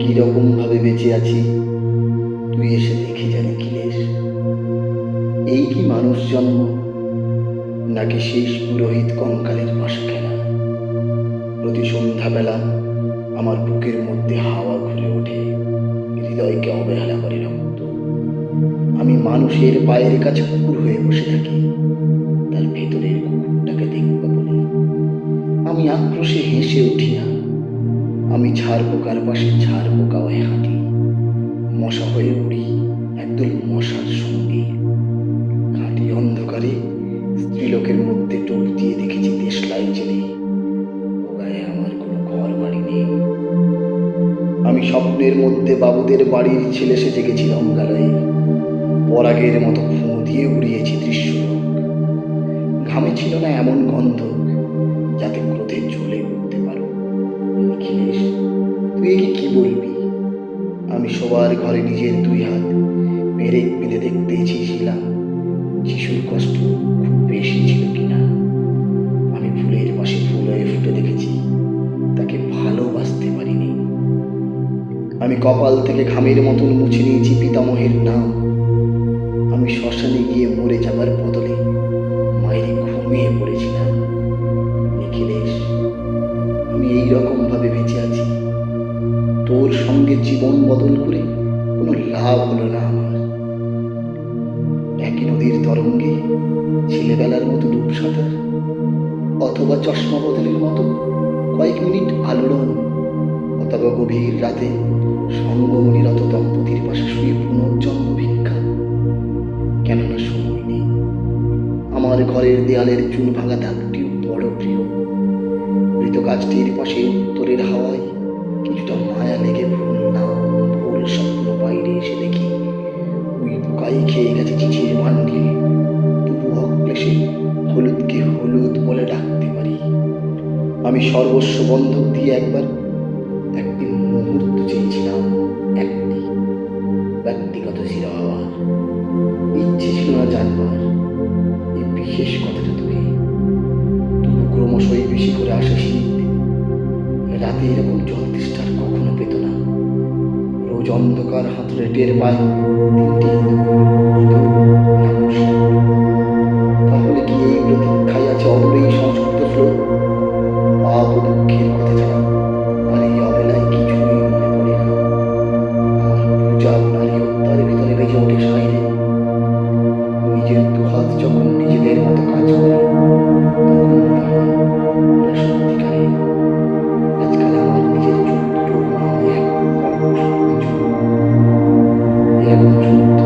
কিরকম ভাবে বেঁচে আছি তুই এসে দেখে যা নিখিলেশ। এই কি মানুষ জন্ম, নাকি শেষ পুরোহিত কঙ্কালের পাশে খেলা। প্রতি সন্ধ্যাবেলা আমার বুকের মধ্যে হাওয়া ঘুরে ওঠে, হৃদয়কে অবহেলা করে রক্ত। আমি মানুষের পায়ের কাছে কুকুর হয়ে বসে থাকি, তার ভেতরের কুকুরটাকে দেখব বলে। আমি আক্রোশে হেসে উঠি না, আমি ঝাড় পোকার পাশে ঝাড় পোকা হয়ে হাঁটি, মশা হয়ে উড়ি একদল মশার সঙ্গে। খাঁটি অন্ধকারে স্ত্রীলোকের মধ্যে টোপ দিয়ে দেখেছি দেশলাই জেলে, ও গায়ে আমার কোনো ঘর বাড়ি নেই। আমি স্বপ্নের মধ্যে বাবুদের বাড়ির ছেলে সেজে গেছি রঙ্গালয়ে, পরাগের মতো ফুঁ দিয়ে উড়িয়েছি দৃশ্যলোক। ঘামে ছিল না এমন গন্ধ যাতে ক্রোধে জ্বলে উঠতে পারো। নিখিলেশ, তুই কি বলবি? আমি শোবার ঘরে নিজের দুই হাত পেরেক বেঁধে দেখতে চেয়েছিলাম যিশুর কষ্ট খুব বেশি ছিল কিনা। আমি ফুলের পাশে ফুল হয়ে ফুটে দেখেছি, তাকে ভালোবাসতে পারিনি। আমি কপাল থেকে ঘামের মতন মুছে নিয়েছি পিতামহের নাম। আমি শ্মশানে গিয়ে মরে যাবার বদলে মায়ের ঘুমিয়ে পড়েছিলাম। নিখিলেশ, আমি এইরকম ভাবে বেঁচে আছি, তোর সঙ্গে জীবন বদল করে কোনো লাভ হলো না আমার। একই নদীর তরঙ্গে ছেলেবেলার মতো ডুব সাঁতার, অথবা চশমা বদলের মতো কয়েক মিনিট আলোড়ন, অথবা গভীর রাতে সঙ্গমণিরত দম্পতির পাশে শুয়ে পুনর্জন্ম ভিক্ষা। কেননা সময় নেই। আমার ঘরের দেয়ালের চুল ভাঙা দাগটিও বড় প্রিয়। মৃত গাছটির পাশে উত্তরের হাওয়ায় কিছুটা মায়া লেগে ভুল নাম ভুল স্বপ্ন বাইরে এসে দেখি ওই পোকাই খেয়ে গেছে চিঠির বান্ডিল। তবু অক্লেশে হলুদকে হলুদ বলে ডাকতে পারি। আমি সর্বস্ব বন্ধক দিয়ে একদিন মুহূর্ত চেয়েছিলাম, একটি ব্যক্তিগত ছিল হওয়ার। ইচ্ছে ছিল না জানবার এই বিশেষ কথাটা তোকে। তবু ক্রমশই বেশি করে আসে শীত। রাতে এরকম জল তেষ্টার কখনো পেত না। রোজ অন্ধকার হাতুড়ে টের পায় তাহলে কি এই প্রতীক্ষায় আছে অদূর এই সংস্কৃত শ্লোক? পাপ ও দুঃখের কথা ছাড়া আর এই অবেলায় কিছুই মনে পড়ে না। আমার পূজা নারী হত্যার ভিতরে বেজে ওঠে সাইরে। নিজের দুহাত যখন নিজেদের মতো কাজ করে তখন মনে হয় ওরা সত্যিকারের। আজকাল আমার নিজের চোখ দুটো মনে হয় এক বড় সত্যি চোখ। এরকম চোখ